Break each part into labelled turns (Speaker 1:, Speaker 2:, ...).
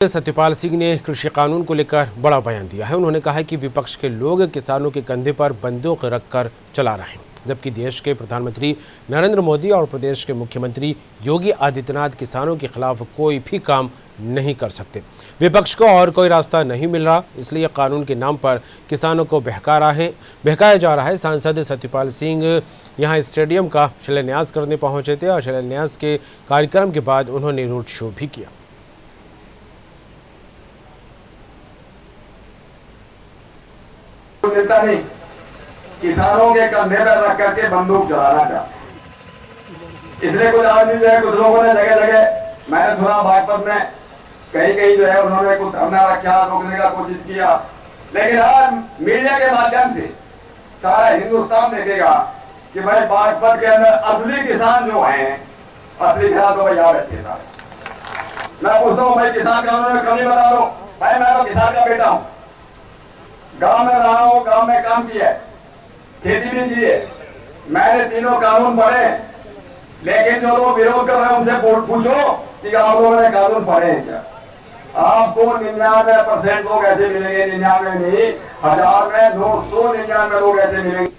Speaker 1: सत्यपाल सिंह ने कृषि कानून को लेकर बड़ा बयान दिया है। उन्होंने कहा है कि विपक्ष के लोग किसानों के कंधे पर बंदूक रखकर चला रहे हैं, जबकि देश के प्रधानमंत्री नरेंद्र मोदी और प्रदेश के मुख्यमंत्री योगी आदित्यनाथ किसानों के खिलाफ कोई भी काम नहीं कर सकते। विपक्ष को और कोई रास्ता नहीं मिल रहा, इसलिए कानून के नाम पर किसानों को बहकाया जा रहा है। सांसद सत्यपाल सिंह यहां स्टेडियम का शिलान्यास करने पहुंचे थे और शिलान्यास के कार्यक्रम के बाद उन्होंने रोड शो भी किया।
Speaker 2: मिलता नहीं, किसानों के कंधे पर रख करके बंदूक चलाना चाहते। इसलिए कुछ आदमी जो है, कुछ लोगों ने जगह जगह मैंने सुना बागपत में कहीं जो है उन्होंने कुछ धरना रखा, रोकने का कोशिश किया, लेकिन आज मीडिया के माध्यम से सारा हिंदुस्तान देखेगा कि भाई बागपत के अंदर असली किसान जो हैं, असली किसान तो भैया बैठे सारे। मैं पूछता हूँ भाई, किसान कानून में कमी बता दो। भाई मैं तो किसान का बेटा हूँ, गांव में रहा हूं, गांव में काम किया है, खेती भी की है, मैंने तीनों कानून पढ़े। लेकिन जो लोग विरोध कर रहे हैं उनसे पूछो कि आप लोगों ने कानून पढ़े हैं क्या? आपको 99% लोग ऐसे मिलेंगे, 99 नहीं, 1000 में 999 लोग ऐसे मिलेंगे।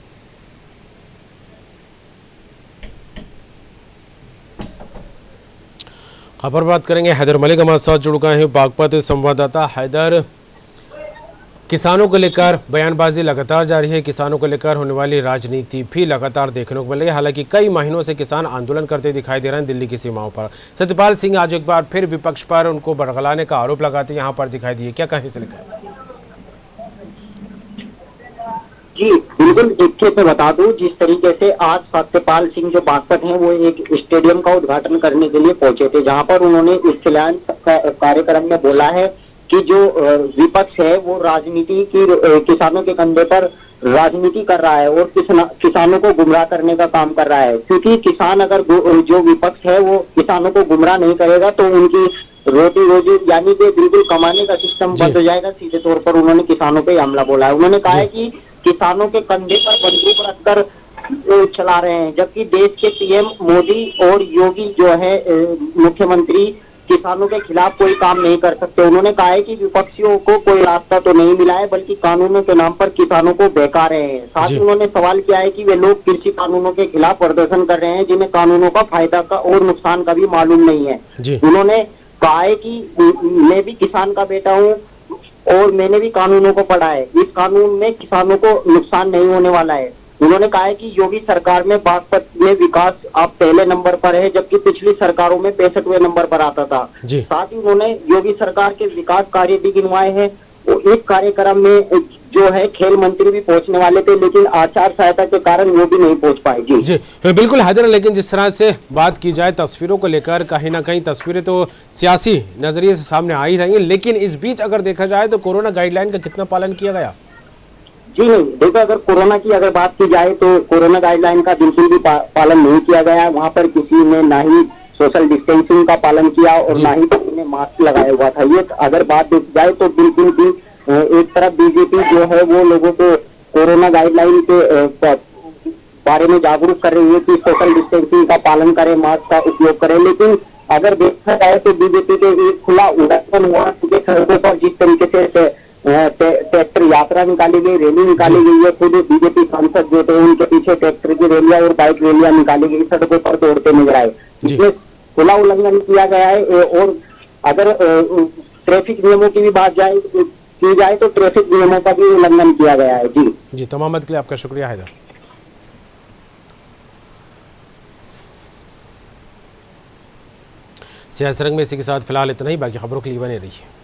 Speaker 1: खबर बात करेंगे, हैदर मलिक हमारे साथ जुड़ गए हैं, बागपत संवाददाता। हैदर, किसानों को लेकर बयानबाजी लगातार जारी है, किसानों को लेकर होने वाली राजनीति भी लगातार देखने को मिल रही है। हालांकि कई महीनों से किसान आंदोलन करते दिखाई दे रहे हैं दिल्ली की सीमाओं पर। सत्यपाल सिंह आज एक बार फिर विपक्ष पर उनको बरगलाने का आरोप लगाते यहां पर दिखाई दिए, क्या कहें इसे लेकर?
Speaker 3: जी बिल्कुल, देखिए मैं बता दूं, जिस तरीके से आज सत्यपाल सिंह जो बागपत हैं वो एक स्टेडियम का उद्घाटन करने के लिए पहुंचे थे, जहां पर उन्होंने इस कार्यक्रम में बोला है कि जो विपक्ष है वो राजनीति की किसानों के कंधे पर राजनीति कर रहा है और किसानों को गुमराह करने का काम कर रहा है। क्योंकि किसान अगर जो विपक्ष है वो किसानों को गुमराह नहीं करेगा तो उनकी रोटी रोजी यानी कि बिल्कुल कमाने का सिस्टम बंद हो जाएगा। सीधे तौर पर उन्होंने किसानों पे हमला बोला है। उन्होंने कहा है कि किसानों के कंधे पर बंदूक रखकर चला रहे हैं, जबकि देश के पीएम मोदी और योगी जो है मुख्यमंत्री किसानों के खिलाफ कोई काम नहीं कर सकते। उन्होंने कहा है कि विपक्षियों को कोई रास्ता तो नहीं मिला है, बल्कि कानूनों के नाम पर किसानों को बहका रहे हैं। साथ ही उन्होंने सवाल किया है कि वे लोग कृषि कानूनों के खिलाफ प्रदर्शन कर रहे हैं जिन्हें कानूनों का फायदा का और नुकसान का भी मालूम नहीं है। उन्होंने कहा है कि मैं भी किसान का बेटा हूँ और मैंने भी कानूनों को पढ़ा है, इस कानून में किसानों को नुकसान नहीं होने वाला है। उन्होंने कहा है कि योगी सरकार में बागपत में विकास अब पहले नंबर पर है, जबकि पिछली सरकारों में 65वें नंबर पर आता था। साथ ही उन्होंने योगी सरकार के विकास कार्य भी गिनवाए हैं। इस कार्यक्रम में जो है खेल मंत्री भी पहुंचने वाले थे, लेकिन आचार संहिता के कारण वो भी नहीं पहुंच पाए। जी
Speaker 1: बिल्कुल हैदर, लेकिन जिस तरह से बात की जाए तस्वीरों को लेकर, कहीं ना कहीं तस्वीरें तो सियासी नजरिए से सामने आ ही रही है, लेकिन इस बीच अगर देखा जाए तो कोरोना गाइडलाइन का कितना पालन किया गया?
Speaker 3: जी नहीं, देखो अगर कोरोना की अगर बात की जाए तो कोरोना गाइडलाइन का बिल्कुल भी पालन नहीं किया गया। वहाँ पर किसी ने ना ही सोशल डिस्टेंसिंग का पालन किया और ना ही किसी ने मास्क लगाया हुआ था। ये अगर बात देखी जाए तो बिल्कुल भी एक तरफ बीजेपी जो है वो लोगों को कोरोना गाइडलाइन के बारे में जागरूक कर रही है कि सोशल डिस्टेंसिंग का पालन करें, मास्क का उपयोग करें, लेकिन अगर देखा जाए तो बीजेपी के एक खुला उल्लंघन हुआ। सड़कों पर जिस तरीके से ट्रैक्टर यात्रा निकाली गई, रैली निकाली गई है, खुद बीजेपी सांसद जो थे उनके पीछे ट्रैक्टर की रैलियां और बाइक रैलियां निकाली गई, सड़कों पर दौड़ते नजर आए। इसमें खुला उल्लंघन किया गया है। और अगर ट्रैफिक नियमों की भी बात की जाए तो ट्रैफिक नियमों का भी उल्लंघन किया गया है। जी
Speaker 1: तमाम के लिए आपका शुक्रिया हैदर। सियासी रंग में इसी के साथ फिलहाल इतना ही, बाकी खबरों के लिए बने रहिए।